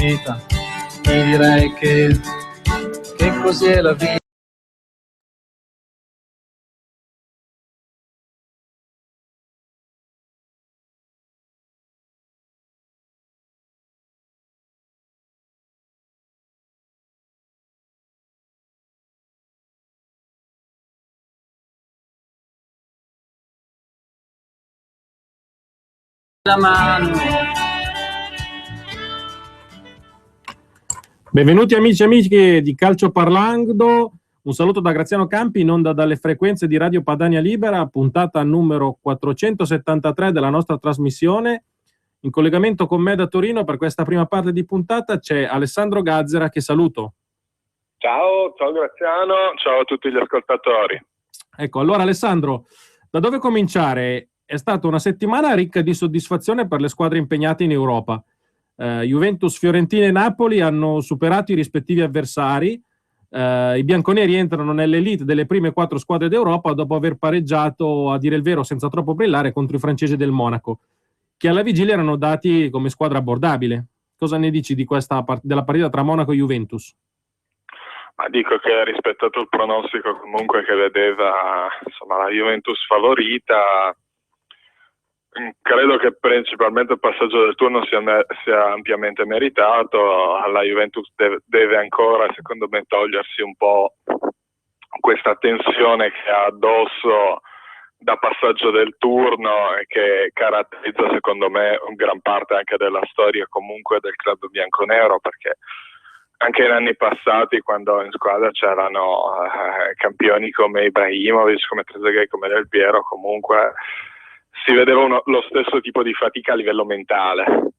finita. Ti direi che così è la vita. La mano. Benvenuti amici e amiche di Calcio Parlando, un saluto da Graziano Campi in onda dalle frequenze di Radio Padania Libera, puntata numero 473 della nostra trasmissione. In collegamento con me da Torino per questa prima parte di puntata c'è Alessandro Gazzera, che saluto. Ciao Graziano, ciao a tutti gli ascoltatori. Ecco, allora Alessandro, da dove cominciare? È stata una settimana ricca di soddisfazione per le squadre impegnate in Europa. Juventus, Fiorentina e Napoli hanno superato i rispettivi avversari. I bianconeri entrano nell'elite delle prime 4 squadre d'Europa dopo aver pareggiato, a dire il vero, senza troppo brillare, contro i francesi del Monaco, che alla vigilia erano dati come squadra abbordabile. Cosa ne dici di della partita tra Monaco e Juventus? Ma dico che ha rispettato il pronostico comunque, che vedeva la Juventus favorita. Credo che principalmente il passaggio del turno sia ampiamente meritato. La Juventus deve ancora, secondo me, togliersi un po' questa tensione che ha addosso da passaggio del turno e che caratterizza, secondo me, gran parte anche della storia comunque del club bianconero, perché anche in anni passati, quando in squadra c'erano campioni come Ibrahimovic, come Trezeguet, come Del Piero, comunque si vedeva lo stesso tipo di fatica a livello mentale.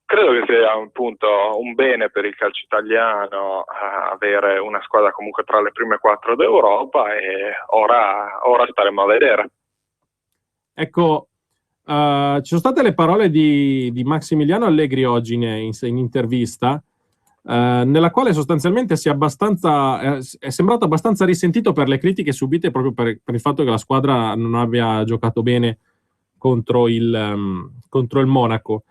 Credo che sia appunto un bene per il calcio italiano avere una squadra comunque tra le prime 4 d'Europa, e ora staremo a vedere. Ecco, ci sono state le parole di Massimiliano Allegri oggi in intervista, nella quale sostanzialmente è sembrato abbastanza risentito per le critiche subite proprio per il fatto che la squadra non abbia giocato bene contro il Monaco.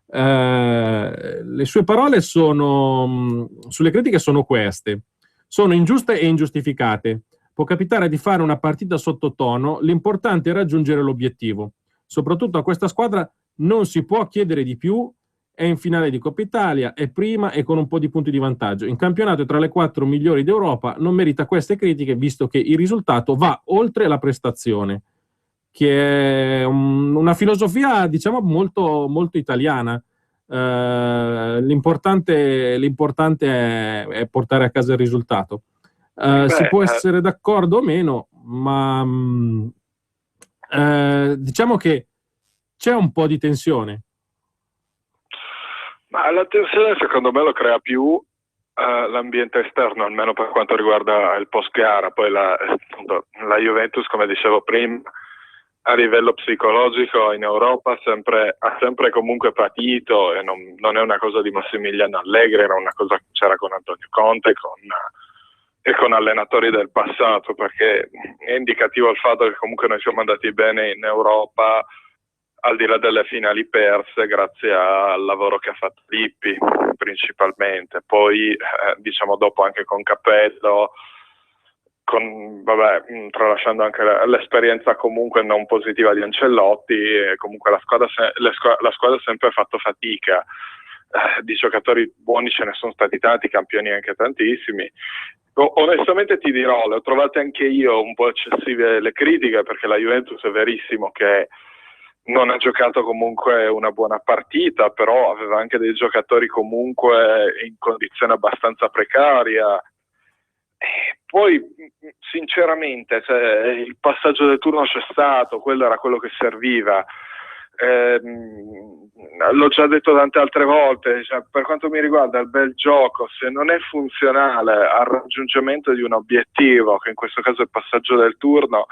Le sue parole sulle critiche sono queste: sono ingiuste e ingiustificate. Può capitare di fare una partita sottotono, l'importante è raggiungere l'obiettivo. Soprattutto a questa squadra non si può chiedere di più, è in finale di Coppa Italia, è prima e con un po' di punti di vantaggio. In campionato è tra le 4 migliori d'Europa, non merita queste critiche visto che il risultato va oltre la prestazione, che è una filosofia, diciamo, molto, molto italiana. L'importante è portare a casa il risultato. Si può essere d'accordo o meno, ma diciamo che c'è un po' di tensione. Ma la tensione secondo me lo crea più l'ambiente esterno, almeno per quanto riguarda il post gara. Poi la Juventus, come dicevo prima, a livello psicologico in Europa ha sempre comunque patito, e non è una cosa di Massimiliano Allegri, era una cosa che c'era con Antonio Conte e con allenatori del passato, perché è indicativo il fatto che comunque noi siamo andati bene in Europa, al di là delle finali perse, grazie al lavoro che ha fatto Lippi principalmente. Poi diciamo dopo anche con Capello, tralasciando anche l'esperienza comunque non positiva di Ancelotti, comunque la squadra ha sempre fatto fatica. Di giocatori buoni ce ne sono stati tanti, campioni anche tantissimi. Onestamente ti dirò, le ho trovate anche io un po' eccessive le critiche, perché la Juventus è verissimo che non ha giocato comunque una buona partita, però aveva anche dei giocatori comunque in condizione abbastanza precaria. Poi sinceramente il passaggio del turno c'è stato, quello era quello che serviva. L'ho già detto tante altre volte, per quanto mi riguarda il bel gioco, se non è funzionale al raggiungimento di un obiettivo, che in questo caso è il passaggio del turno,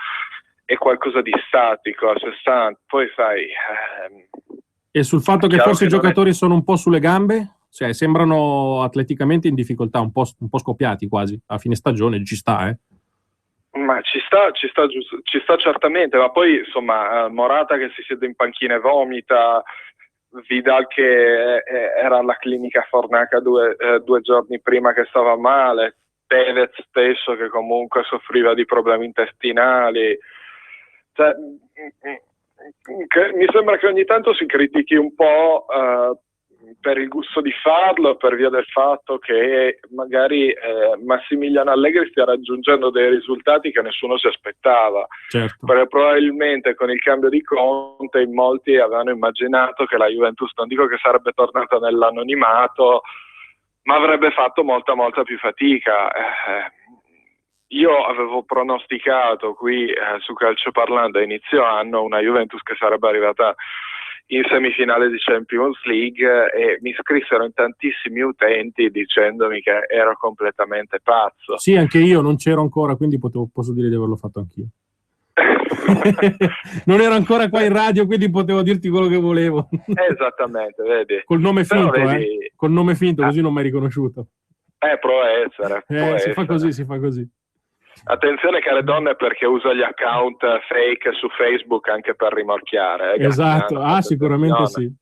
è qualcosa di statico, a sé stante. Poi sai, e sul fatto che forse i giocatori sono un po' sulle gambe? Cioè, sembrano atleticamente in difficoltà, un po' scoppiati quasi a fine stagione. Ci sta, Ma ci sta certamente, ma poi insomma Morata che si siede in panchina e vomita, Vidal che era alla clinica Fornaca due giorni prima che stava male, Tevez stesso che comunque soffriva di problemi intestinali. Cioè, mi sembra che ogni tanto si critichi un po' per il gusto di farlo, per via del fatto che magari Massimiliano Allegri stia raggiungendo dei risultati che nessuno si aspettava. Certo. Perché probabilmente con il cambio di Conte in molti avevano immaginato che la Juventus, non dico che sarebbe tornata nell'anonimato, ma avrebbe fatto molta più fatica. Io avevo pronosticato qui su Calcio Parlando a inizio anno una Juventus che sarebbe arrivata in semifinale di Champions League e mi scrissero in tantissimi utenti dicendomi che ero completamente pazzo. Sì, anche io non c'ero ancora, quindi posso dire di averlo fatto anch'io. Non ero ancora qua in radio, quindi potevo dirti quello che volevo. Esattamente, vedi. Col nome finto, vedi... Col nome finto, così non mi hai riconosciuto. Può essere. Si fa così. Attenzione care donne, perché usa gli account fake su Facebook anche per rimorchiare. Esatto, sicuramente sì.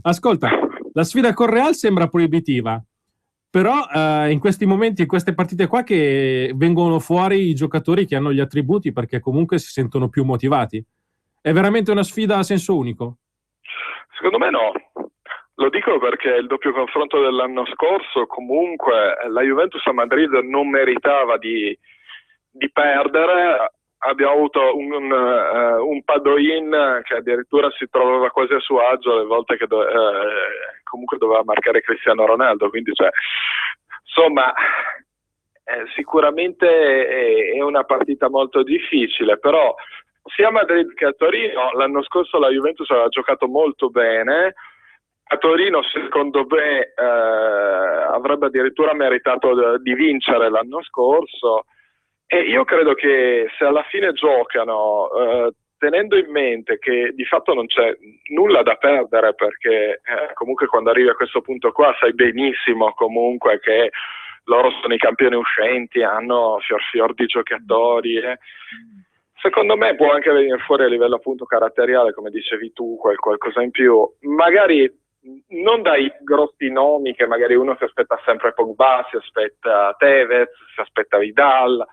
Ascolta, la sfida con Real sembra proibitiva, però in questi momenti, in queste partite qua, che vengono fuori i giocatori che hanno gli attributi perché comunque si sentono più motivati. È veramente una sfida a senso unico? Secondo me no. Lo dico perché il doppio confronto dell'anno scorso, comunque la Juventus a Madrid non meritava di perdere. Abbiamo avuto un Padoin che addirittura si trovava quasi a suo agio le volte che comunque doveva marcare Cristiano Ronaldo, quindi insomma sicuramente è una partita molto difficile, però sia a Madrid che a Torino l'anno scorso la Juventus aveva giocato molto bene. A Torino secondo me avrebbe addirittura meritato di vincere l'anno scorso. E io credo che se alla fine giocano tenendo in mente che di fatto non c'è nulla da perdere, perché comunque quando arrivi a questo punto qua sai benissimo comunque che loro sono i campioni uscenti, hanno fior di giocatori. Secondo me può anche venire fuori a livello appunto caratteriale, come dicevi tu, qualcosa in più. Magari non dai grossi nomi che magari uno si aspetta sempre Pogba, si aspetta Tevez, si aspetta Vidal.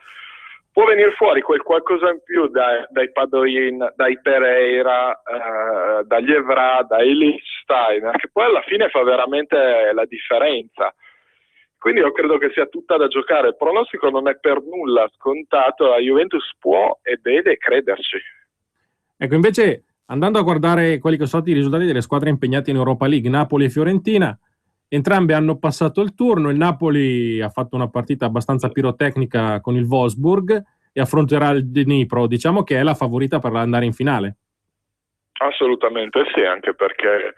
Può venire fuori quel qualcosa in più dai Padoin, dai Pereira, dagli Evra, dai Lichtsteiner, che poi alla fine fa veramente la differenza. Quindi io credo che sia tutta da giocare. Il pronostico non è per nulla scontato, la Juventus può e deve crederci. Ecco, invece, andando a guardare quelli che sono stati i risultati delle squadre impegnate in Europa League, Napoli e Fiorentina, entrambe hanno passato il turno. Il Napoli ha fatto una partita abbastanza pirotecnica con il Wolfsburg e affronterà il Dnipro. Diciamo che è la favorita per andare in finale. Assolutamente sì, anche perché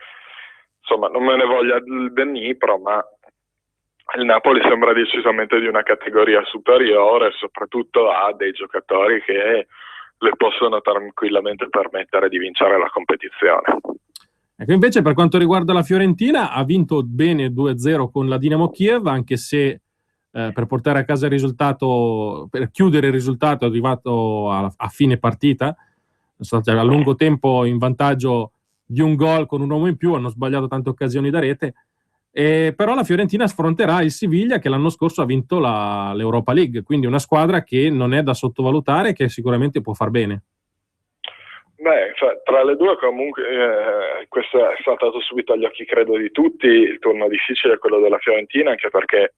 insomma non me ne voglia il Dnipro, ma il Napoli sembra decisamente di una categoria superiore, soprattutto ha dei giocatori che le possono tranquillamente permettere di vincere la competizione. Ecco, invece per quanto riguarda la Fiorentina, ha vinto bene 2-0 con la Dinamo Kiev, anche se per portare a casa il risultato, per chiudere il risultato, è arrivato a fine partita. Sono stati a lungo tempo in vantaggio di un gol con un uomo in più, hanno sbagliato tante occasioni da rete, però la Fiorentina affronterà il Siviglia, che l'anno scorso ha vinto l'Europa League, quindi una squadra che non è da sottovalutare, che sicuramente può far bene. Beh, tra le due comunque questo è saltato subito agli occhi, credo, di tutti. Il turno difficile è quello della Fiorentina, anche perché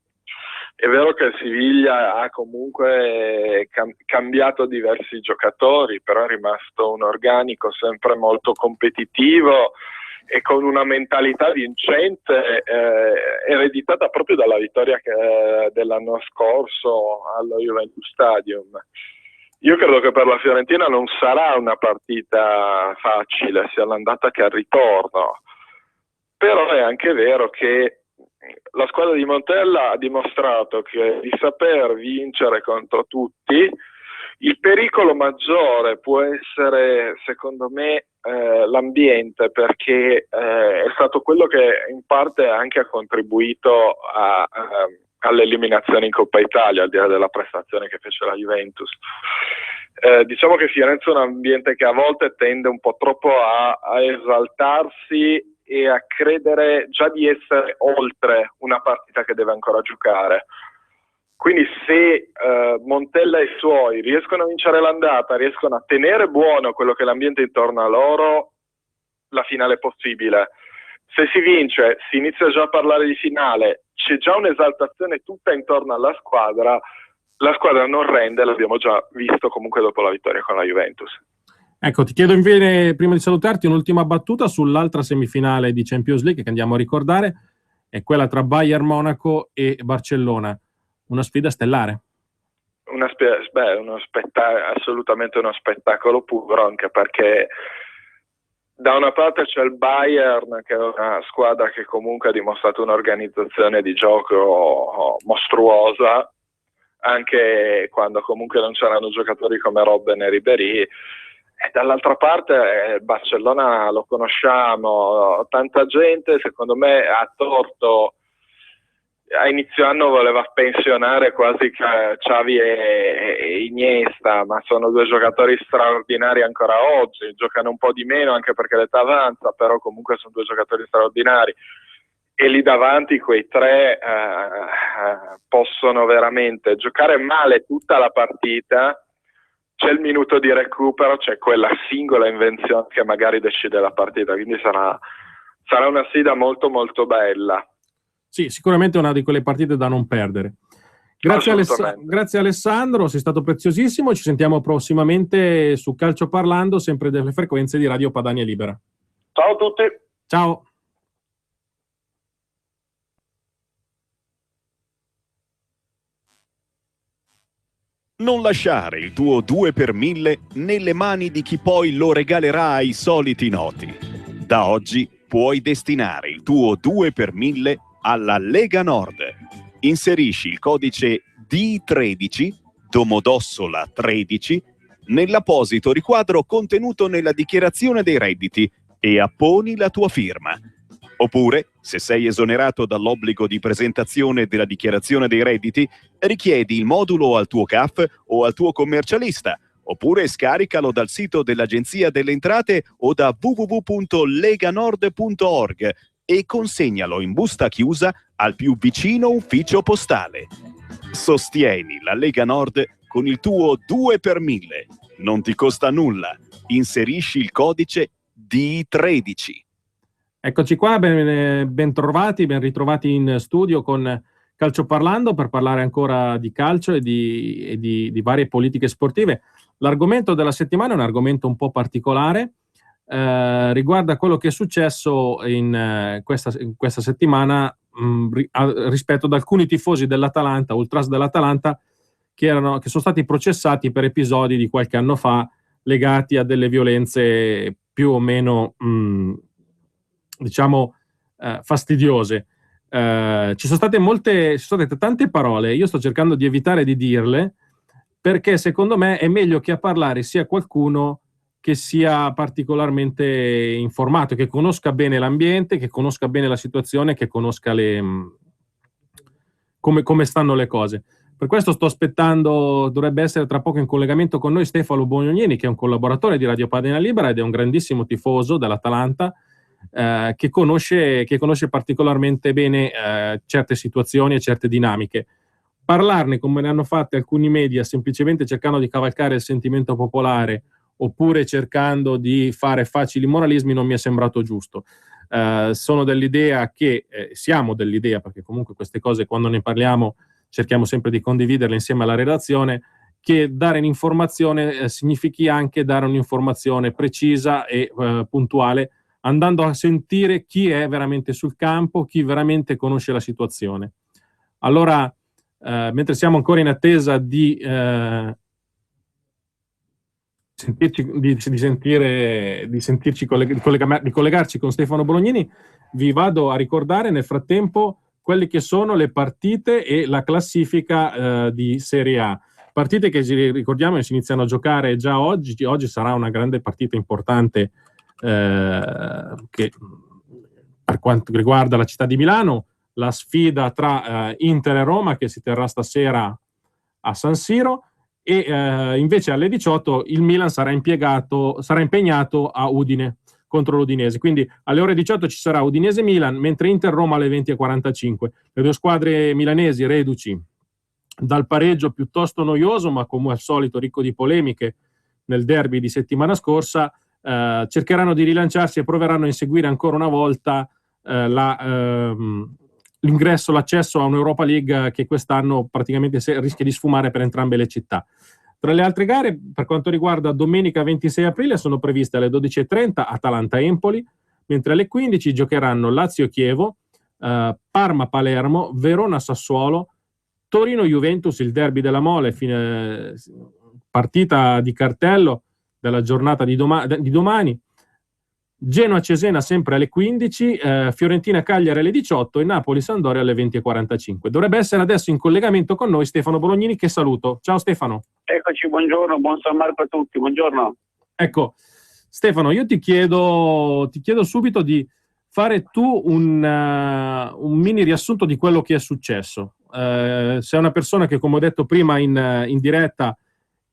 è vero che il Siviglia ha comunque cambiato diversi giocatori, però è rimasto un organico sempre molto competitivo e con una mentalità vincente ereditata proprio dalla vittoria dell'anno scorso allo Juventus Stadium. Io credo che per la Fiorentina non sarà una partita facile, sia all'andata che al ritorno, però è anche vero che la squadra di Montella ha dimostrato che di saper vincere contro tutti. Il pericolo maggiore può essere, secondo me, l'ambiente, perché è stato quello che in parte anche ha contribuito all'eliminazione in Coppa Italia, al di là della prestazione che fece la Juventus. Diciamo che Firenze è un ambiente che a volte tende un po' troppo a esaltarsi e a credere già di essere oltre una partita che deve ancora giocare. Quindi se Montella e i suoi riescono a vincere l'andata, riescono a tenere buono quello che è l'ambiente intorno a loro, la finale è possibile. Se si vince, si inizia già a parlare di finale, c'è già un'esaltazione tutta intorno alla squadra, la squadra non rende, l'abbiamo già visto comunque dopo la vittoria con la Juventus. Ecco, ti chiedo infine, prima di salutarti, un'ultima battuta sull'altra semifinale di Champions League che andiamo a ricordare, è quella tra Bayern Monaco e Barcellona. Una sfida stellare. Assolutamente uno spettacolo puro, anche perché da una parte c'è il Bayern, che è una squadra che comunque ha dimostrato un'organizzazione di gioco mostruosa, anche quando comunque non c'erano giocatori come Robben e Ribéry, e dall'altra parte il Barcellona lo conosciamo, tanta gente secondo me ha torto. A inizio anno voleva pensionare quasi Xavi e Iniesta, ma sono due giocatori straordinari ancora oggi, giocano un po' di meno anche perché l'età avanza, però comunque sono due giocatori straordinari, e lì davanti quei tre possono veramente giocare male tutta la partita, c'è il minuto di recupero, c'è quella singola invenzione che magari decide la partita, quindi sarà una sfida molto molto bella. Sì, sicuramente una di quelle partite da non perdere. Grazie Alessandro, sei stato preziosissimo. Ci sentiamo prossimamente su Calcio Parlando, sempre delle frequenze di Radio Padania Libera. Ciao a tutti. Ciao. Non lasciare il tuo 2 per 1000 nelle mani di chi poi lo regalerà ai soliti noti. Da oggi puoi destinare il tuo 2 per 1000 alla Lega Nord. Inserisci il codice D13, Domodossola 13, nell'apposito riquadro contenuto nella dichiarazione dei redditi e apponi la tua firma. Oppure, se sei esonerato dall'obbligo di presentazione della dichiarazione dei redditi, richiedi il modulo al tuo CAF o al tuo commercialista, oppure scaricalo dal sito dell'Agenzia delle Entrate o da www.leganord.org e consegnalo in busta chiusa al più vicino ufficio postale. Sostieni la Lega Nord con il tuo 2 per 1000. Non ti costa nulla. Inserisci il codice D13. Eccoci qua, ben trovati, ben ritrovati in studio con Calcio Parlando per parlare ancora di calcio e di varie politiche sportive. L'argomento della settimana è un argomento un po' particolare, riguarda quello che è successo in questa settimana rispetto ad alcuni tifosi dell'Atalanta, ultras dell'Atalanta, che sono stati processati per episodi di qualche anno fa legati a delle violenze più o meno fastidiose. Ci sono state tante parole, io sto cercando di evitare di dirle perché secondo me è meglio che a parlare sia qualcuno che sia particolarmente informato, che conosca bene l'ambiente, che conosca bene la situazione, che conosca come stanno le cose. Per questo sto aspettando, dovrebbe essere tra poco in collegamento con noi Stefano Bognognini, che è un collaboratore di Radio Padania Libera ed è un grandissimo tifoso dell'Atalanta, che conosce particolarmente bene certe situazioni e certe dinamiche. Parlarne come ne hanno fatte alcuni media, semplicemente cercando di cavalcare il sentimento popolare oppure cercando di fare facili moralismi, non mi è sembrato giusto. Siamo dell'idea, perché comunque queste cose quando ne parliamo cerchiamo sempre di condividerle insieme alla redazione, che dare un'informazione significhi anche dare un'informazione precisa e puntuale, andando a sentire chi è veramente sul campo, chi veramente conosce la situazione. Allora, mentre siamo ancora in attesa di collegarci con Stefano Bolognini, vi vado a ricordare nel frattempo quelle che sono le partite e la classifica di Serie A. Partite che ricordiamo che si iniziano a giocare già oggi. Oggi sarà una grande partita importante che per quanto riguarda la città di Milano, la sfida tra Inter e Roma che si terrà stasera a San Siro, e invece alle 18 il Milan sarà impegnato a Udine contro l'Udinese. Quindi alle ore 18 ci sarà Udinese-Milan, mentre Inter-Roma alle 20:45. Le due squadre milanesi reduci dal pareggio piuttosto noioso, ma come al solito ricco di polemiche nel derby di settimana scorsa, cercheranno di rilanciarsi e proveranno a inseguire ancora una volta l'ingresso, l'accesso a un'Europa League che quest'anno praticamente rischia di sfumare per entrambe le città. Tra le altre gare, per quanto riguarda domenica 26 aprile, sono previste alle 12:30 Atalanta-Empoli, mentre alle 15 giocheranno Lazio-Chievo, Parma-Palermo, Verona-Sassuolo, Torino-Juventus, il derby della Mole, partita di cartello della giornata di domani, Genoa-Cesena sempre alle 15, Fiorentina-Cagliari alle 18 e Napoli-Sampdoria alle 20:45. Dovrebbe essere adesso in collegamento con noi Stefano Bolognini, che saluto. Ciao Stefano. Eccoci, buongiorno, buon San Marco a tutti, buongiorno. Ecco, Stefano, io ti chiedo subito di fare tu un mini riassunto di quello che è successo. Sei una persona che, come ho detto prima in diretta,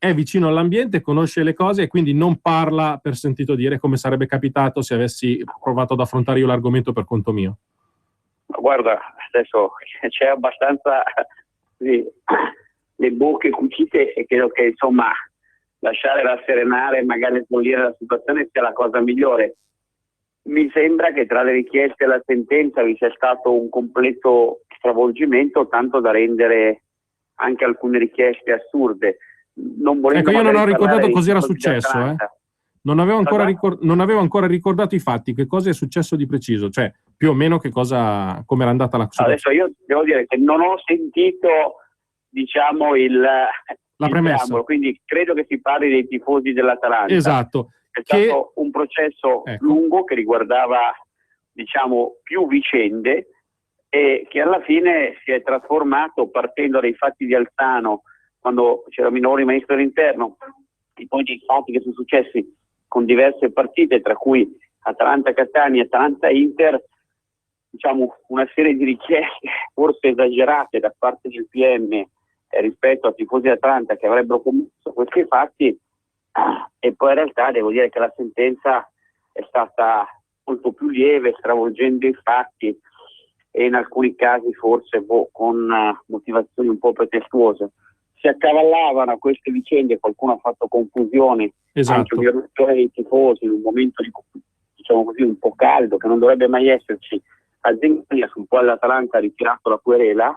è vicino all'ambiente, conosce le cose e quindi non parla per sentito dire, come sarebbe capitato se avessi provato ad affrontare io l'argomento per conto mio. Guarda, adesso c'è abbastanza le bocche cucite e credo che insomma lasciare rasserenare, magari sbollire la situazione sia la cosa migliore. Mi sembra che tra le richieste e la sentenza vi sia stato un completo stravolgimento, tanto da rendere anche alcune richieste assurde. Ecco, io non ho ricordato cosa era successo, non avevo ancora ricordato i fatti, che cosa è successo di preciso, cioè più o meno come era andata la situazione. Adesso io devo dire che non ho sentito, diciamo, la premessa, preambolo, quindi credo che si parli dei tifosi dell'Atalanta. Esatto. È stato un processo lungo che riguardava, diciamo, più vicende e che alla fine si è trasformato, partendo dai fatti di Alzano, quando c'era Minori ministro dell'interno, e poi dei fatti che sono successi con diverse partite, tra cui Atalanta-Catania, Atalanta-Inter, diciamo una serie di richieste forse esagerate da parte del PM rispetto a tifosi di Atalanta che avrebbero commesso questi fatti, e poi in realtà devo dire che la sentenza è stata molto più lieve, stravolgendo i fatti e in alcuni casi forse con motivazioni un po' pretestuose. Si accavallavano a queste vicende, qualcuno ha fatto confusione, anche un'irruzione dei tifosi in un momento diciamo così un po' caldo, che non dovrebbe mai esserci, a Zengania, sul quale l'Atalanta ha ritirato la querela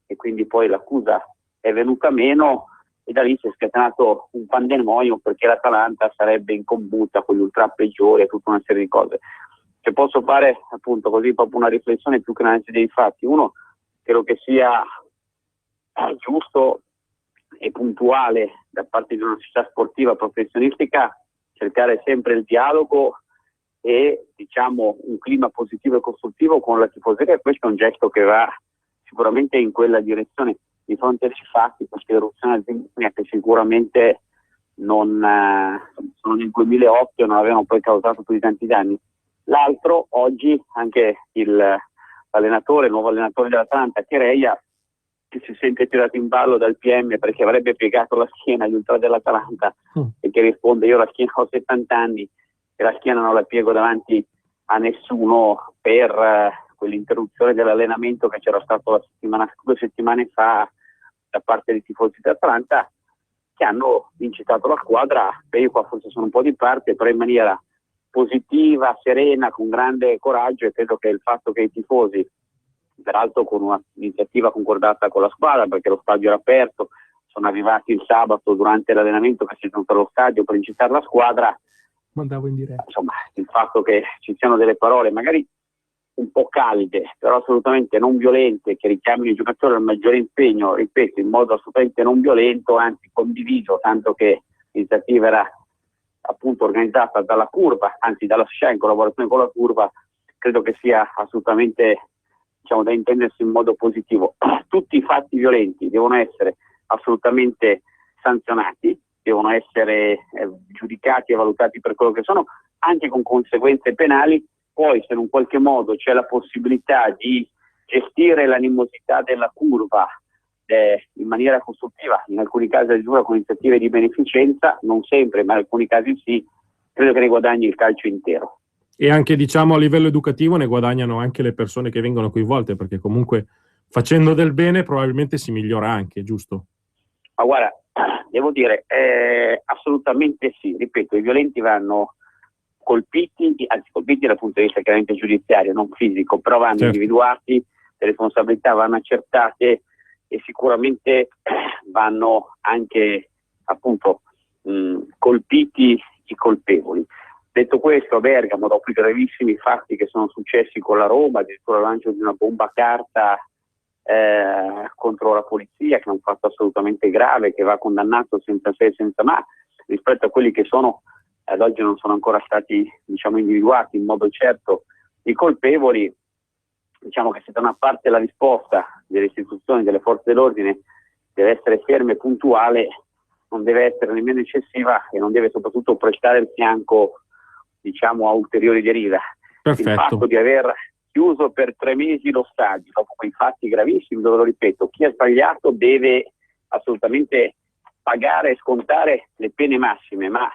e quindi poi l'accusa è venuta meno, e da lì si è scatenato un pandemonio perché l'Atalanta sarebbe in combutta con gli ultra peggiori e tutta una serie di cose. Se posso fare appunto così proprio una riflessione più che un'analisi dei fatti, uno, credo che sia giusto e puntuale da parte di una società sportiva professionistica cercare sempre il dialogo e diciamo un clima positivo e costruttivo con la tifoseria. Questo è un gesto che va sicuramente in quella direzione. Di fronte ai fatti, questa eruzione aziendale che sicuramente sono nel 2008 e non avevano poi causato più di tanti danni. L'altro, oggi anche il nuovo allenatore dell'Atalanta, Chereia, che si sente tirato in ballo dal PM perché avrebbe piegato la schiena agli ultra dell'Atalanta e che risponde: io la schiena ho 70 anni e la schiena non la piego davanti a nessuno per quell'interruzione dell'allenamento che c'era stato 2 settimane fa da parte dei tifosi dell'Atalanta, che hanno incitato la squadra, io qua forse sono un po' di parte, però in maniera positiva, serena, con grande coraggio, e credo che il fatto che i tifosi, peraltro con un'iniziativa concordata con la squadra, perché lo stadio era aperto, sono arrivati il sabato durante l'allenamento che si è tenuto allo stadio per incitare la squadra, mandavo in diretta. Insomma, il fatto che ci siano delle parole magari un po' calde, però assolutamente non violente, che richiamino i giocatori al maggiore impegno, ripeto, in modo assolutamente non violento, anzi condiviso, tanto che l'iniziativa era appunto organizzata dalla Curva, anzi dalla società in collaborazione con la Curva, credo che sia assolutamente, diciamo, da intendersi in modo positivo. Tutti i fatti violenti devono essere assolutamente sanzionati, devono essere giudicati e valutati per quello che sono, anche con conseguenze penali. Poi se in un qualche modo c'è la possibilità di gestire l'animosità della Curva in maniera costruttiva, in alcuni casi addirittura con iniziative di beneficenza, non sempre, ma in alcuni casi sì, credo che ne guadagni il calcio intero. E anche, diciamo, a livello educativo ne guadagnano anche le persone che vengono coinvolte, perché comunque facendo del bene probabilmente si migliora anche, giusto? Ma guarda, devo dire, assolutamente sì, ripeto, i violenti vanno colpiti, anzi colpiti dal punto di vista chiaramente giudiziario, non fisico, però vanno Certo. individuati, le responsabilità vanno accertate e sicuramente vanno anche appunto colpiti i colpevoli. Detto questo, a Bergamo, dopo i gravissimi fatti che sono successi con la Roma, addirittura il lancio di una bomba carta contro la polizia, che è un fatto assolutamente grave, che va condannato senza se e senza ma, rispetto a quelli che sono, ad oggi non sono ancora stati, diciamo, individuati in modo certo i colpevoli. Diciamo che se da una parte la risposta delle istituzioni, delle forze dell'ordine deve essere ferma e puntuale, non deve essere nemmeno eccessiva e non deve soprattutto prestare il fianco, diciamo, a ulteriori derive. Perfetto. Il fatto di aver chiuso per 3 mesi lo stadio dopo quei fatti gravissimi, dove, lo ripeto, chi ha sbagliato deve assolutamente pagare e scontare le pene massime, ma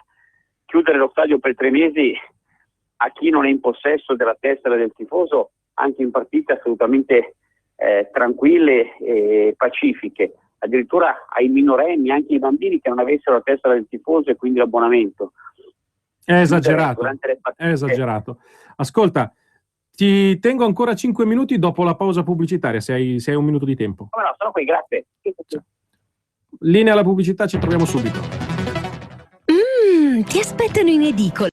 chiudere lo stadio per 3 mesi a chi non è in possesso della tessera del tifoso, anche in partite assolutamente tranquille e pacifiche, addirittura ai minorenni, anche ai bambini che non avessero la tessera del tifoso e quindi l'abbonamento. È esagerato, Durante le partite, è esagerato. Ascolta, ti tengo ancora 5 minuti dopo la pausa pubblicitaria, se hai 1 minuto di tempo. no, sono qui, grazie. Linea alla pubblicità, ci troviamo subito. Ti aspettano in edicola.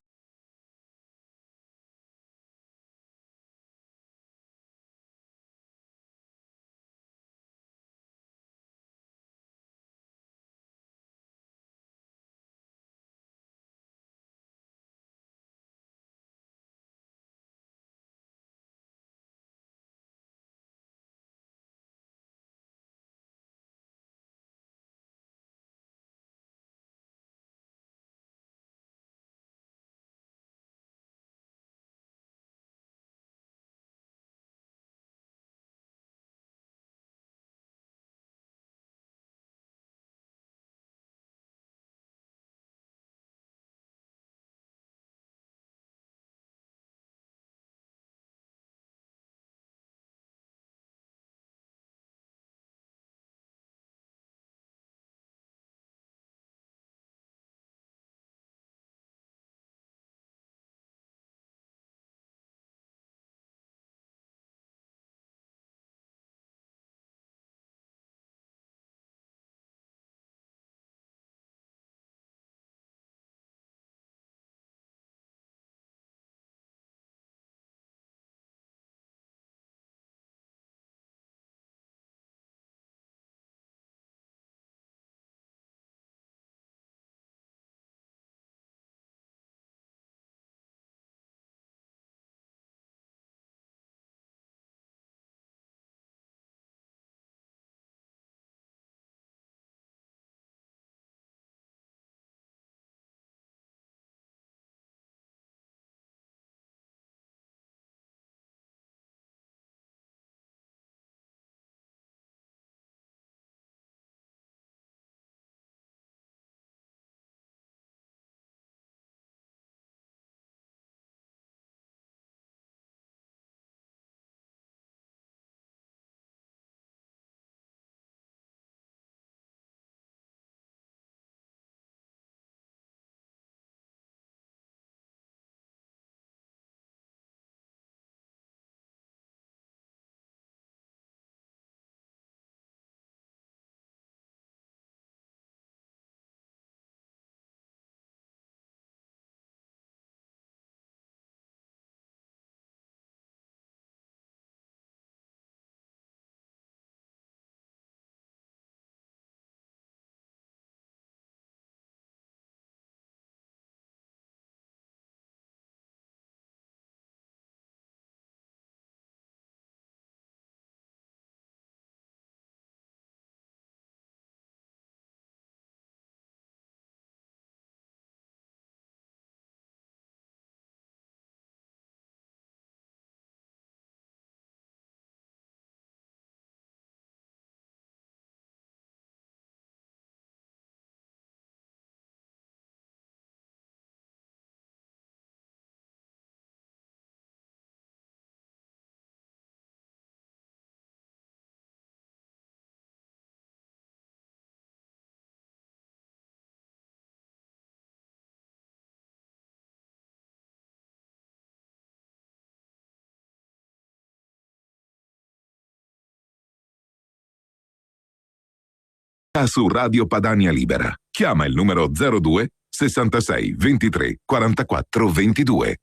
su Radio Padania Libera. Chiama il numero 02 66 23 44 22.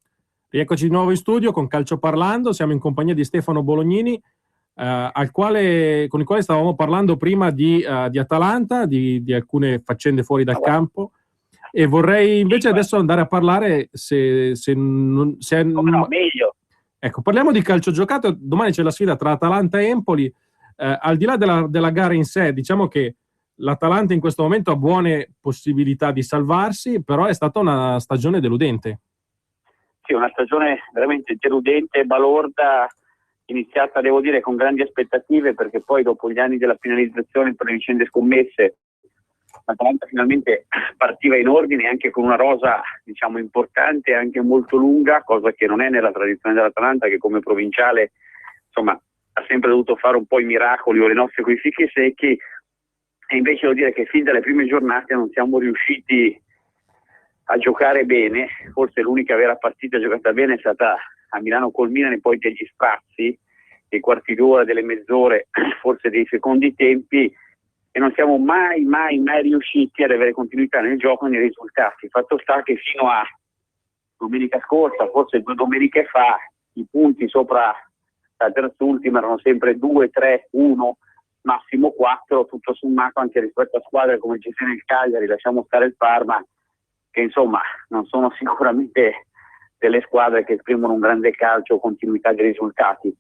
Rieccoci di nuovo in studio con Calcio Parlando. Siamo in compagnia di Stefano Bolognini, con il quale stavamo parlando prima di Atalanta, di alcune faccende fuori dal campo, e vorrei invece adesso andare a parlare meglio. Ecco, parliamo di calcio giocato. Domani c'è la sfida tra Atalanta e Empoli. Al di là della gara in sé, diciamo che l'Atalanta in questo momento ha buone possibilità di salvarsi, però è stata una stagione deludente. Sì, una stagione veramente deludente e balorda, iniziata, devo dire, con grandi aspettative, perché poi dopo gli anni della penalizzazione per le vicende scommesse, l'Atalanta finalmente partiva in ordine, anche con una rosa, diciamo, importante e anche molto lunga, cosa che non è nella tradizione dell'Atalanta, che come provinciale, insomma, ha sempre dovuto fare un po' i miracoli o le nozze coi fichi secchi, e invece devo dire che fin dalle prime giornate non siamo riusciti a giocare bene. Forse l'unica vera partita giocata bene è stata a Milano col Milan, e poi degli sprazzi, dei quarti d'ora, delle mezz'ore, forse dei secondi tempi, e non siamo mai riusciti ad avere continuità nel gioco e nei risultati. Fatto sta che fino a domenica scorsa, forse 2 domeniche fa, i punti sopra la terzultima erano sempre 2, 3, 1, massimo 4, tutto sommato, anche rispetto a squadre come il Cesena e il Cagliari, lasciamo stare il Parma, che insomma non sono sicuramente delle squadre che esprimono un grande calcio o continuità dei risultati.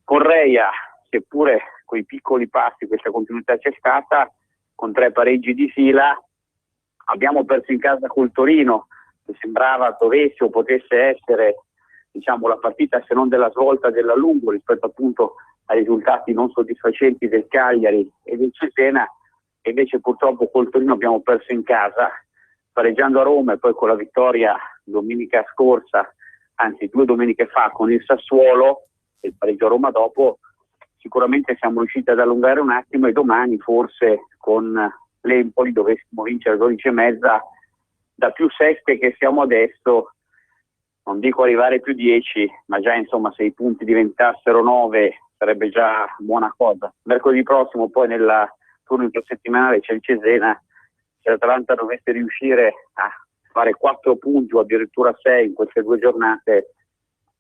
Correia, seppure con i piccoli passi questa continuità c'è stata, con 3 pareggi di fila. Abbiamo perso in casa col Torino, che sembrava dovesse o potesse essere, diciamo, la partita, se non della svolta, della lungo, rispetto appunto ai risultati non soddisfacenti del Cagliari e del Cesena, e invece purtroppo col Torino abbiamo perso in casa, pareggiando a Roma, e poi con la vittoria domenica scorsa, anzi 2 domeniche fa, con il Sassuolo, e il pareggio a Roma dopo, sicuramente siamo riusciti ad allungare un attimo, e domani forse con l'Empoli dovessimo vincere 12,5, da più 7 che siamo adesso, non dico arrivare più 10, ma già insomma se i punti diventassero 9 sarebbe già buona cosa. Mercoledì prossimo poi nella turno intersettimanale c'è il Cesena. Se l'Atalanta dovesse riuscire a fare 4 punti o addirittura 6 in queste 2 giornate,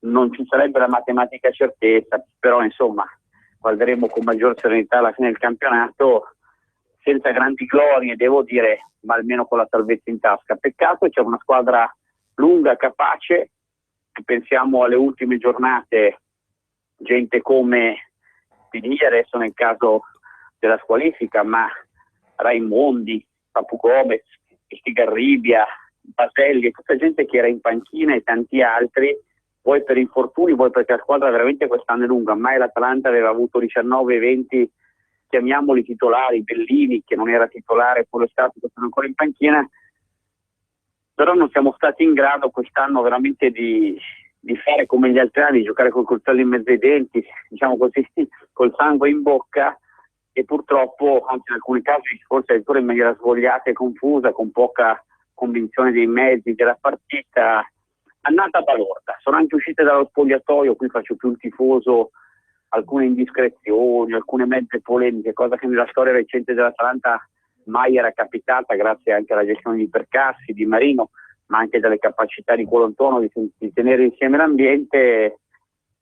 non ci sarebbe la matematica certezza, però insomma guarderemo con maggior serenità alla fine del campionato, senza grandi glorie devo dire, ma almeno con la salvezza in tasca. Peccato, c'è una squadra lunga, capace, e pensiamo alle ultime giornate, gente come Piniglia adesso nel caso della squalifica, ma Raimondi, Papu Gomez, Stigarribia, Baselli, tutta gente che era in panchina, e tanti altri, poi per infortuni, poi perché la squadra veramente quest'anno è lunga. Mai l'Atalanta aveva avuto 19-20, chiamiamoli titolari, Bellini che non era titolare, poi lo stato che sono ancora in panchina, però non siamo stati in grado quest'anno veramente di fare come gli altri anni, di giocare col coltello in mezzo ai denti, diciamo così, col sangue in bocca, e purtroppo, anzi in alcuni casi, forse addirittura in maniera svogliata e confusa, con poca convinzione dei mezzi della partita, annata balorda. Sono anche uscite dallo spogliatoio, qui faccio più il tifoso, alcune indiscrezioni, alcune mezze polemiche, cosa che nella storia recente dell'Atalanta mai era capitata, grazie anche alla gestione di Percassi, di Marino, ma anche dalle capacità di Colantuono di tenere insieme l'ambiente.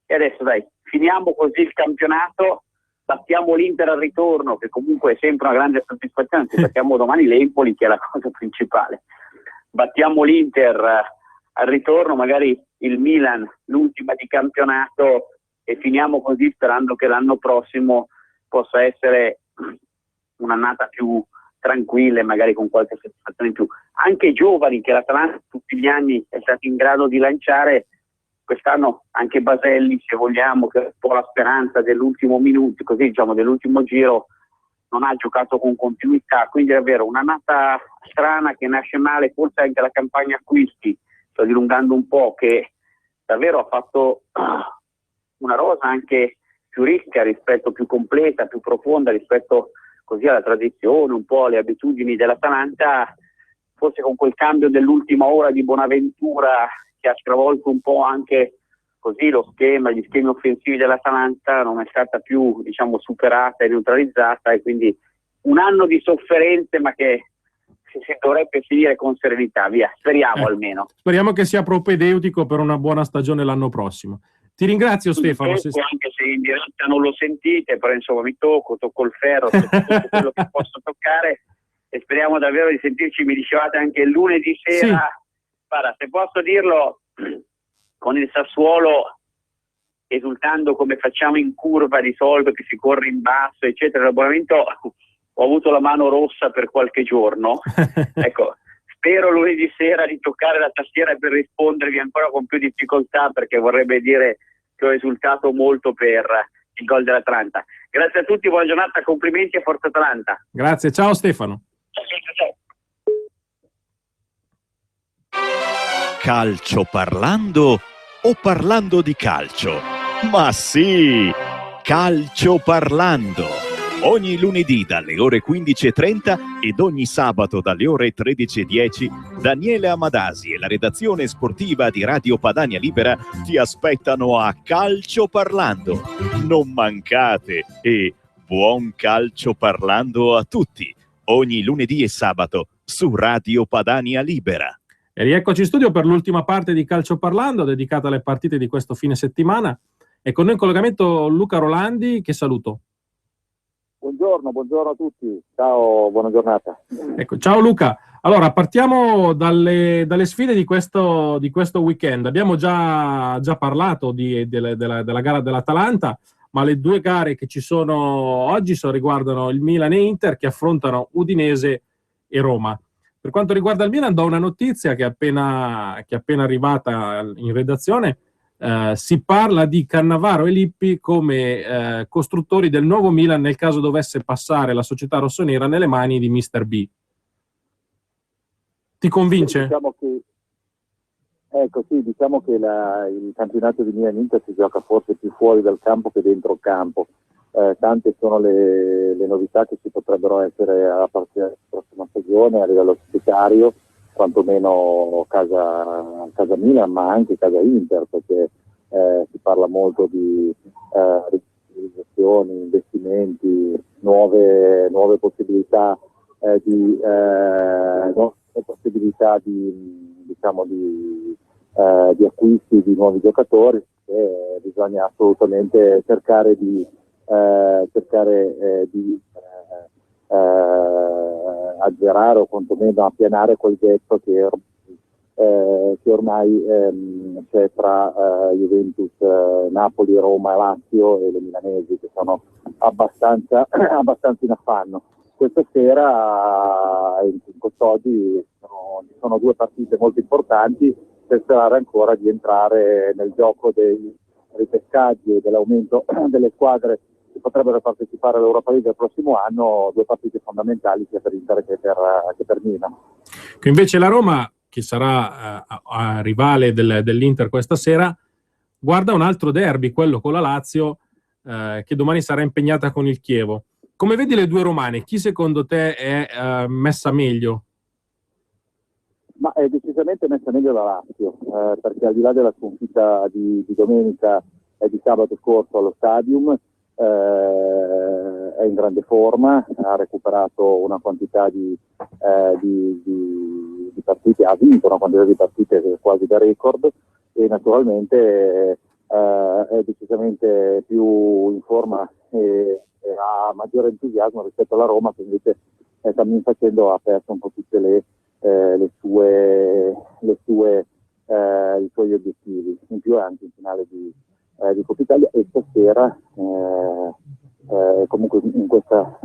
E adesso dai, finiamo così il campionato, battiamo l'Inter al ritorno, che comunque è sempre una grande soddisfazione, se battiamo domani l'Empoli, che è la cosa principale. Battiamo l'Inter al ritorno, magari il Milan l'ultima di campionato, e finiamo così, sperando che l'anno prossimo possa essere un'annata più tranquilla e magari con qualche soddisfazione in più. Anche i giovani che l'Atalanta tutti gli anni è stato in grado di lanciare, quest'anno anche Baselli, se vogliamo, che è un po' la speranza dell'ultimo minuto, così diciamo dell'ultimo giro, non ha giocato con continuità, quindi è davvero un'annata strana che nasce male. Forse anche la campagna acquisti, sto dilungando un po', che davvero ha fatto una rosa anche più ricca, rispetto più completa, più profonda rispetto così alla tradizione, un po' alle abitudini dell'Atalanta. Forse con quel cambio dell'ultima ora di Bonaventura, che ha stravolto un po' anche così lo schema, gli schemi offensivi dell'Atalanta, non è stata più, diciamo, superata e neutralizzata, e quindi un anno di sofferenze, ma che si dovrebbe finire con serenità, via, speriamo almeno. Speriamo che sia propedeutico per una buona stagione l'anno prossimo. Ti ringrazio Stefano. Anche se in diretta non lo sentite, però insomma mi tocco il ferro, tocco tutto quello che posso toccare e speriamo davvero di sentirci. Mi dicevate anche il lunedì sera, sì. Guarda, se posso dirlo, con il Sassuolo esultando come facciamo in curva di solito, che si corre in basso eccetera, l'abbonamento ho avuto la mano rossa per qualche giorno. Ecco, spero lunedì sera di toccare la tastiera per rispondervi ancora con più difficoltà, perché vorrebbe dire che ho esultato molto per il gol dell'Atalanta. Grazie a tutti, buona giornata, complimenti e forza Atalanta. Grazie, ciao Stefano. Ciao. Calcio parlando o parlando di calcio? Ma sì, Calcio parlando. Ogni lunedì dalle ore 15:30 ed ogni sabato dalle ore 13:10 Daniele Amadasi e la redazione sportiva di Radio Padania Libera ti aspettano a Calcio Parlando. Non mancate e buon calcio parlando a tutti, ogni lunedì e sabato su Radio Padania Libera. E rieccoci in studio per l'ultima parte di Calcio Parlando, dedicata alle partite di questo fine settimana. E con noi in collegamento Luca Rolandi, che saluto. Buongiorno a tutti, ciao, buona giornata. Ecco, ciao Luca. Allora, partiamo dalle sfide di questo weekend. Abbiamo già parlato della gara dell'Atalanta, ma le due gare che ci sono oggi riguardano il Milan e Inter, che affrontano Udinese e Roma. Per quanto riguarda il Milan, do una notizia che è appena arrivata in redazione. Si parla di Cannavaro e Lippi come costruttori del nuovo Milan nel caso dovesse passare la società rossonera nelle mani di Mr. B. Ti convince? Diciamo che il campionato di Milan-Inter si gioca forse più fuori dal campo che dentro il campo. Tante sono le novità che ci potrebbero essere a partire dalla prossima stagione a livello societario, quantomeno casa Milan, ma anche casa Inter, perché si parla molto di ristrutturazioni, investimenti, nuove possibilità di acquisti di nuovi giocatori. Bisogna assolutamente cercare di azzerare o quantomeno appianare quel gap che ormai c'è tra Juventus, Napoli, Roma, Lazio e le milanesi, che sono abbastanza in affanno. Questa sera in quest'oggi sono due partite molto importanti per sperare ancora di entrare nel gioco dei ripescaggi e dell'aumento delle squadre che potrebbero partecipare all'Europa League il prossimo anno, due partite fondamentali sia per Inter che per Milan. Che invece la Roma, che sarà rivale dell'Inter questa sera, guarda un altro derby, quello con la Lazio, che domani sarà impegnata con il Chievo. Come vedi le due romane, chi secondo te è messa meglio? Ma è decisamente messa meglio la Lazio, perché al di là della sconfitta di domenica e di sabato scorso allo Stadium, è in grande forma, ha recuperato una quantità di partite, ha vinto una quantità di partite quasi da record, e naturalmente è decisamente più in forma e ha maggiore entusiasmo rispetto alla Roma, che invece cammin facendo ha perso un po' tutte i suoi obiettivi. In più è anche in finale di Coppa Italia, e stasera comunque in questa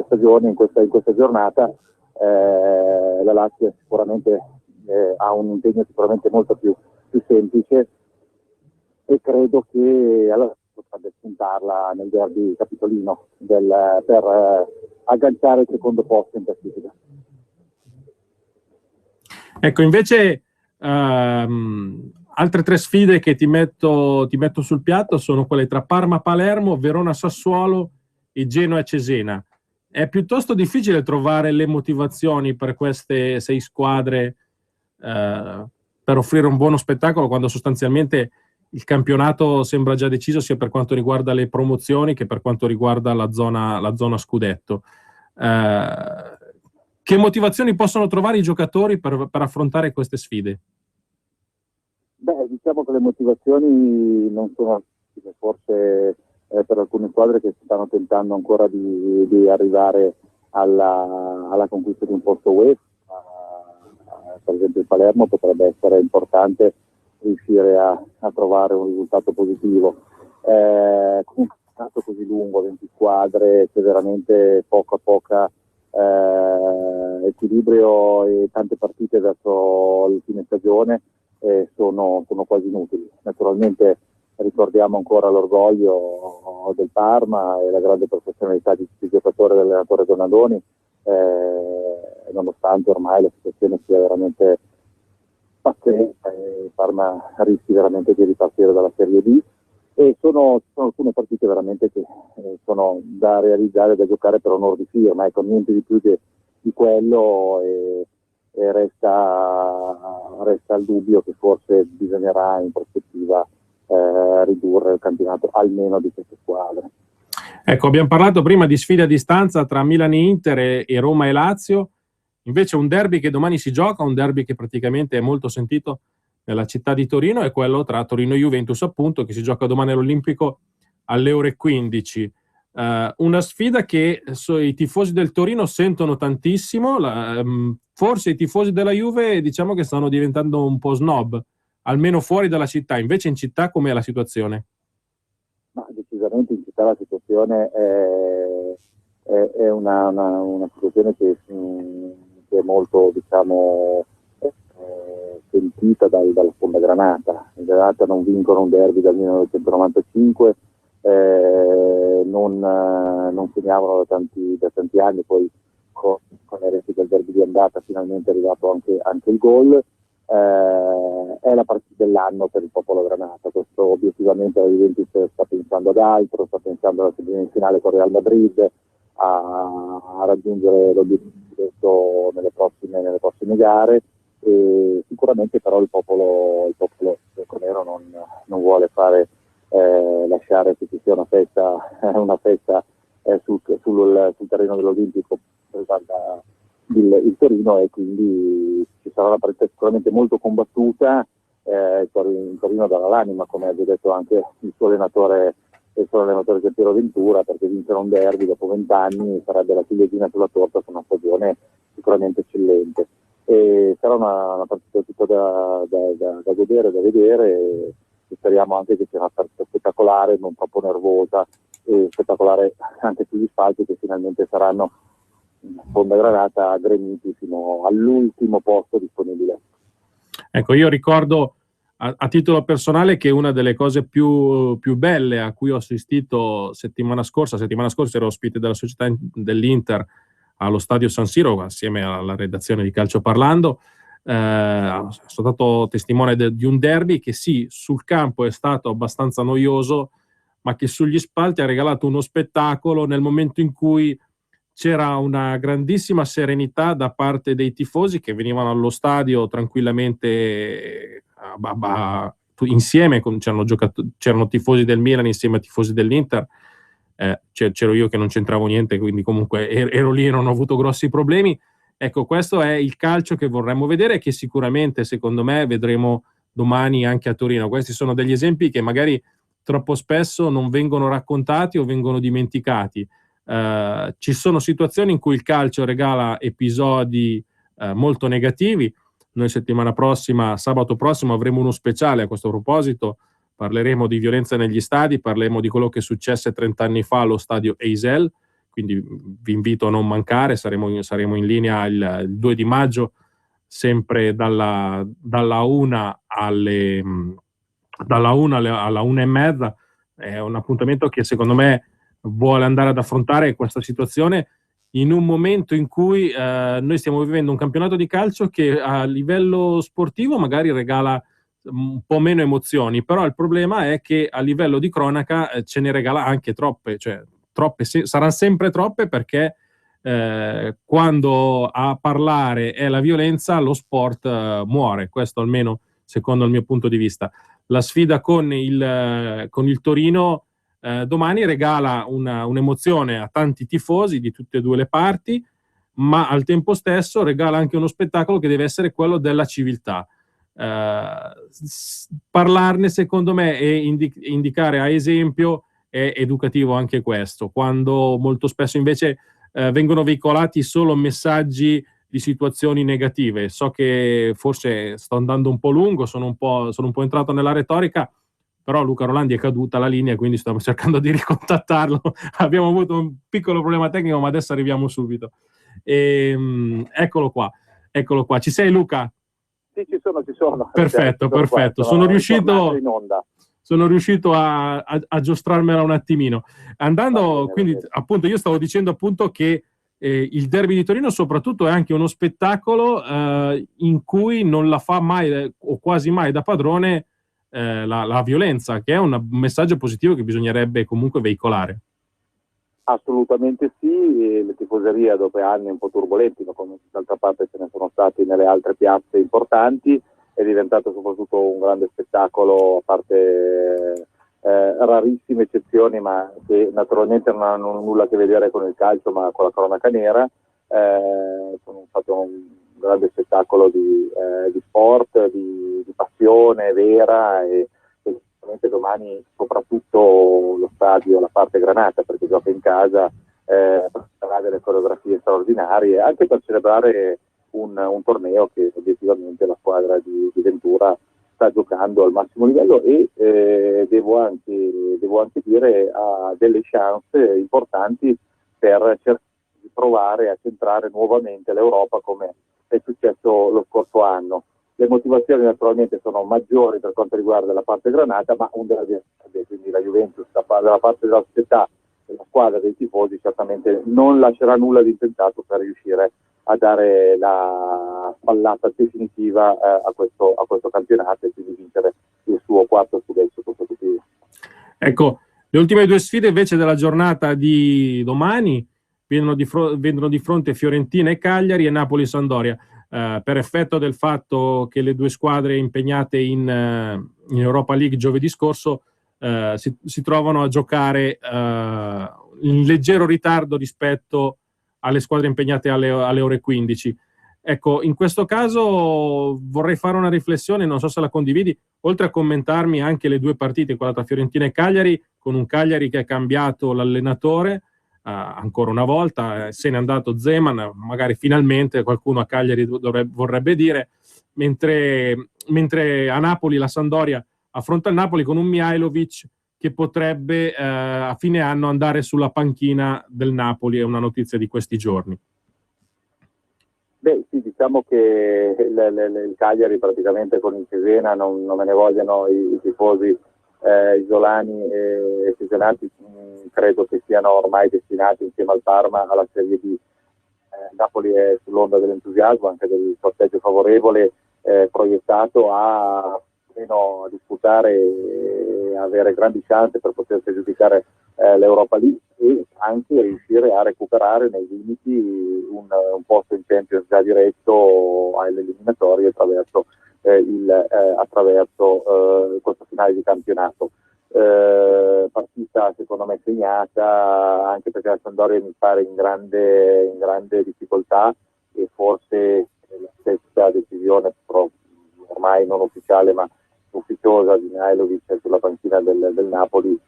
stagione, in questa giornata la Lazio sicuramente ha un impegno sicuramente molto più semplice, e credo che allora potrebbe spuntarla nel derby capitolino per agganciare il secondo posto in classifica. Ecco, invece altre tre sfide che ti metto sul piatto sono quelle tra Parma-Palermo, Verona-Sassuolo e Genoa-Cesena. È piuttosto difficile trovare le motivazioni per queste 6 squadre per offrire un buono spettacolo, quando sostanzialmente il campionato sembra già deciso sia per quanto riguarda le promozioni che per quanto riguarda la zona scudetto. Che motivazioni possono trovare i giocatori per affrontare queste sfide? Beh, diciamo che le motivazioni non sono forse per alcune squadre che stanno tentando ancora di arrivare alla conquista di un posto UEFA. Per esempio il Palermo potrebbe essere importante riuscire a trovare un risultato positivo. Con un campionato così lungo, 20 squadre, c'è veramente poca equilibrio e tante partite verso il fine stagione sono quasi inutili. Naturalmente ricordiamo ancora l'orgoglio del Parma e la grande professionalità di giocatore dell'allenatore Donadoni, nonostante ormai la situazione sia veramente pazzesca e il Parma rischi veramente di ripartire dalla Serie B, e sono alcune partite veramente che sono da realizzare, da giocare per onor di firma, ecco, niente di più di quello, e resta il dubbio che forse bisognerà in prospettiva ridurre il campionato almeno di queste squadre. Ecco, abbiamo parlato prima di sfida a distanza tra Milan e Inter e Roma e Lazio, invece un derby che domani si gioca, un derby che praticamente è molto sentito nella città di Torino, è quello tra Torino e Juventus, appunto, che si gioca domani all'Olimpico alle ore 15. Una sfida che i tifosi del Torino sentono tantissimo, forse i tifosi della Juve diciamo che stanno diventando un po' snob, almeno fuori dalla città. Invece in città com'è la situazione? Ma decisamente in città la situazione è una situazione che è molto, diciamo, sentita dalla sponda Granata. In Granata non vincono un derby dal 1995, non segnavano da tanti anni, poi con le reti del derby di andata finalmente è arrivato anche il gol. È la partita dell'anno per il popolo Granata. Questo obiettivamente la Juventus sta pensando ad altro, sta pensando alla semifinale con Real Madrid, a raggiungere l'obiettivo nelle prossime gare, e sicuramente però il popolo bianconero non vuole lasciare che ci sia una festa sul terreno dell'Olimpico riguarda il Torino, e quindi ci sarà una partita sicuramente molto combattuta. Il Torino darà l'anima, come ha già detto anche il suo allenatore Piero Ventura, perché vincere un derby dopo 20 anni sarebbe la ciliegina sulla torta su una stagione sicuramente eccellente, e sarà una partita tutta da godere, da vedere, e speriamo anche che sia una partita spettacolare, non troppo nervosa, e spettacolare anche sugli spalti, che finalmente saranno Sponda Granata aggrediti fino all'ultimo posto disponibile. Ecco, io ricordo a titolo personale che una delle cose più belle a cui ho assistito settimana scorsa ero ospite della società dell'Inter allo stadio San Siro assieme alla redazione di Calcio Parlando. Sono stato testimone di un derby che sì, sul campo è stato abbastanza noioso, ma che sugli spalti ha regalato uno spettacolo nel momento in cui c'era una grandissima serenità da parte dei tifosi che venivano allo stadio tranquillamente insieme, c'erano tifosi del Milan insieme a tifosi dell'Inter, c'ero io che non c'entravo niente, quindi comunque ero lì e non ho avuto grossi problemi. Ecco, questo è il calcio che vorremmo vedere e che sicuramente, secondo me, vedremo domani anche a Torino. Questi sono degli esempi che magari troppo spesso non vengono raccontati o vengono dimenticati. Ci sono situazioni in cui il calcio regala episodi molto negativi. Noi sabato prossimo avremo uno speciale a questo proposito, parleremo di violenza negli stadi, parleremo di quello che successe 30 anni fa allo stadio Eisel, quindi vi invito a non mancare, saremo in linea il 2 di maggio, sempre dalla 1 alla 1:30. È un appuntamento che secondo me vuole andare ad affrontare questa situazione in un momento in cui noi stiamo vivendo un campionato di calcio che a livello sportivo magari regala un po' meno emozioni, però il problema è che a livello di cronaca ce ne regala anche troppe, saranno sempre troppe, perché quando a parlare è la violenza, lo sport muore. Questo almeno secondo il mio punto di vista. La sfida con il Torino domani regala un'emozione a tanti tifosi di tutte e due le parti, ma al tempo stesso regala anche uno spettacolo che deve essere quello della civiltà. Parlarne, secondo me, e indicare a esempio è educativo anche questo, quando molto spesso invece vengono veicolati solo messaggi di situazioni negative. So che forse sto andando un po' lungo, sono un po' entrato nella retorica, però Luca Rolandi è caduta la linea, quindi stiamo cercando di ricontattarlo. Abbiamo avuto un piccolo problema tecnico, ma adesso arriviamo subito. Eccolo qua. Ci sei, Luca? Sì, ci sono. Perfetto. Sono riuscito a giostrarmela un attimino. Andando, quindi, appunto, io stavo dicendo appunto che il derby di Torino soprattutto è anche uno spettacolo in cui non la fa mai o quasi mai da padrone la violenza, che è un messaggio positivo che bisognerebbe comunque veicolare. Assolutamente sì, le tifoserie dopo anni un po' turbolenti, ma come d'altra parte ce ne sono stati nelle altre piazze importanti, è diventato soprattutto un grande spettacolo, a parte rarissime eccezioni, ma che naturalmente non hanno nulla a che vedere con il calcio, ma con la cronaca nera. Sono stato un grande spettacolo di sport, di passione vera, e domani soprattutto lo stadio, la parte granata, perché gioca in casa, farà delle coreografie straordinarie, anche per celebrare un torneo che obiettivamente la squadra di Ventura sta giocando al massimo livello, e devo anche dire ha delle chance importanti per cercare di provare a centrare nuovamente l'Europa, come è successo lo scorso anno. Le motivazioni naturalmente sono maggiori per quanto riguarda la parte granata, ma un derby, quindi la Juventus dalla parte della società e la squadra dei tifosi certamente non lascerà nulla di intentato per riuscire a dare la spallata definitiva a questo campionato, e quindi vincere il suo quarto scudetto consecutivo. Ecco, le ultime due sfide invece della giornata di domani vedono di fronte Fiorentina e Cagliari e Napoli-Sampdoria. Per effetto del fatto che le due squadre impegnate in Europa League giovedì scorso si trovano a giocare in leggero ritardo rispetto alle squadre impegnate alle ore 15. Ecco, in questo caso vorrei fare una riflessione, non so se la condividi, oltre a commentarmi anche le due partite, quella tra Fiorentina e Cagliari, con un Cagliari che ha cambiato l'allenatore ancora una volta, se n'è andato Zeman, magari finalmente qualcuno a Cagliari vorrebbe dire, mentre a Napoli la Sampdoria affronta il Napoli con un Mihajlovic che potrebbe a fine anno andare sulla panchina del Napoli. È una notizia di questi giorni. Beh sì, diciamo che il Cagliari praticamente con il Cesena, non me ne vogliano i tifosi isolani e fusionati, credo che siano ormai destinati insieme al Parma alla Serie B. Napoli è sull'onda dell'entusiasmo, anche del sorteggio favorevole, proiettato a disputare e avere grandi chance per potersi giudicare l'Europa League, e anche riuscire a recuperare nei limiti un posto in Champions già diretto alle eliminatorie attraverso questo finale di campionato. Partita secondo me segnata, anche perché la Sampdoria mi pare in grande difficoltà, e forse la stessa decisione ormai non ufficiale ma ufficiosa di Mihajlovic sulla panchina del Napoli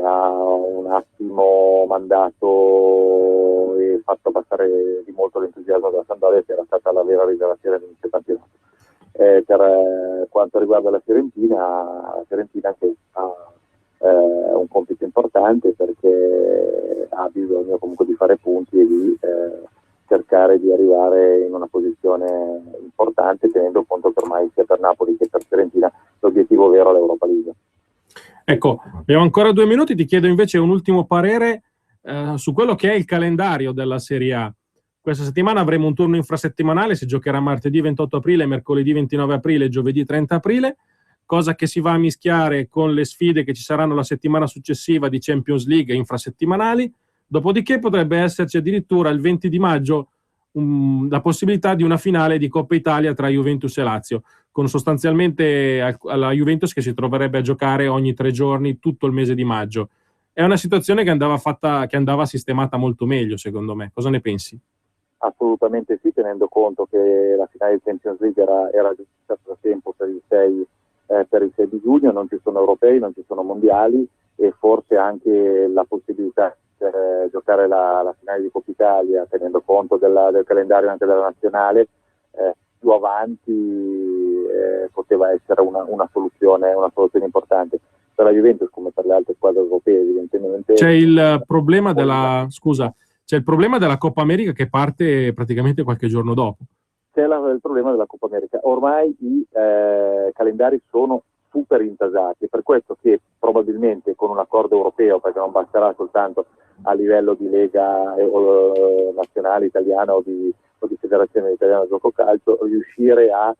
ha un attimo mandato e fatto abbassare di molto l'entusiasmo della Sampdoria, che era stata la vera rivelazione dell'inizio campionato. Per quanto riguarda la Fiorentina che ha un compito importante, perché ha bisogno comunque di fare punti e di cercare di arrivare in una posizione importante, tenendo conto che ormai sia per Napoli che per Fiorentina l'obiettivo vero è l'Europa League. Ecco, abbiamo ancora 2 minuti, ti chiedo invece un ultimo parere su quello che è il calendario della Serie A. Questa settimana avremo un turno infrasettimanale, si giocherà martedì 28 aprile, mercoledì 29 aprile e giovedì 30 aprile, cosa che si va a mischiare con le sfide che ci saranno la settimana successiva di Champions League infrasettimanali. Dopodiché potrebbe esserci addirittura il 20 di maggio la possibilità di una finale di Coppa Italia tra Juventus e Lazio. con sostanzialmente alla Juventus che si troverebbe a giocare ogni 3 giorni tutto il mese di maggio. È una situazione che andava sistemata molto meglio, secondo me. Cosa ne pensi? Assolutamente sì, tenendo conto che la finale di Champions League era giusta da tempo per il 6 di giugno, non ci sono europei, non ci sono mondiali, e forse anche la possibilità di giocare la finale di Coppa Italia, tenendo conto del calendario anche della nazionale, più avanti poteva essere una soluzione importante. Per la Juventus, come per le altre squadre europee, evidentemente. C'è il problema della Coppa America che parte praticamente qualche giorno dopo. C'è il problema della Coppa America. Ormai i calendari sono super intasati, è per questo che probabilmente con un accordo europeo, perché non basterà soltanto a livello di lega nazionale italiana o di federazione italiana di gioco calcio, riuscire a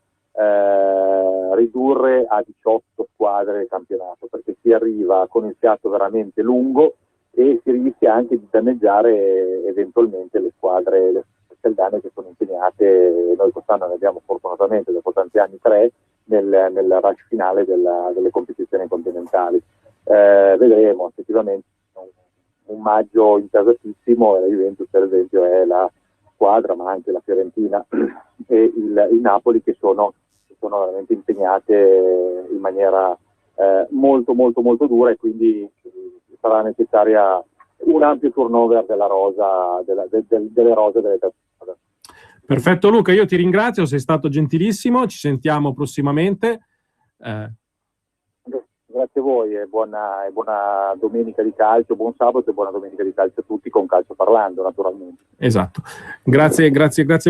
ridurre a 18 squadre il campionato, perché si arriva con il fiato veramente lungo e si rischia anche di danneggiare eventualmente le squadre caldane che sono impegnate. Noi quest'anno ne abbiamo fortunatamente dopo tanti anni 3 nel rush finale delle competizioni continentali. Vedremo effettivamente un maggio intasatissimo, e la Juventus per esempio è la squadra, ma anche la Fiorentina e il Napoli che sono veramente impegnate in maniera molto molto molto dura, e quindi sarà necessaria un ampio turnover della rosa delle rose delle tre squadre. Perfetto Luca, io ti ringrazio, sei stato gentilissimo, ci sentiamo prossimamente. Grazie a voi e buona domenica di calcio, buon sabato e buona domenica di calcio a tutti, con Calcio Parlando naturalmente. Esatto, grazie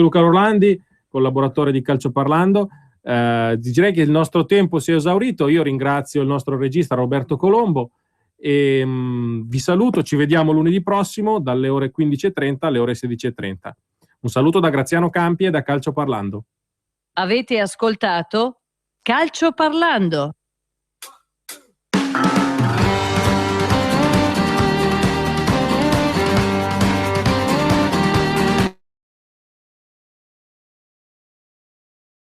Luca Rolandi, collaboratore di Calcio Parlando. Direi che il nostro tempo si è esaurito, io ringrazio il nostro regista Roberto Colombo e vi saluto, ci vediamo lunedì prossimo dalle ore 15:30 alle ore 16:30. Un saluto da Graziano Campi e da Calcio Parlando. Avete ascoltato Calcio Parlando.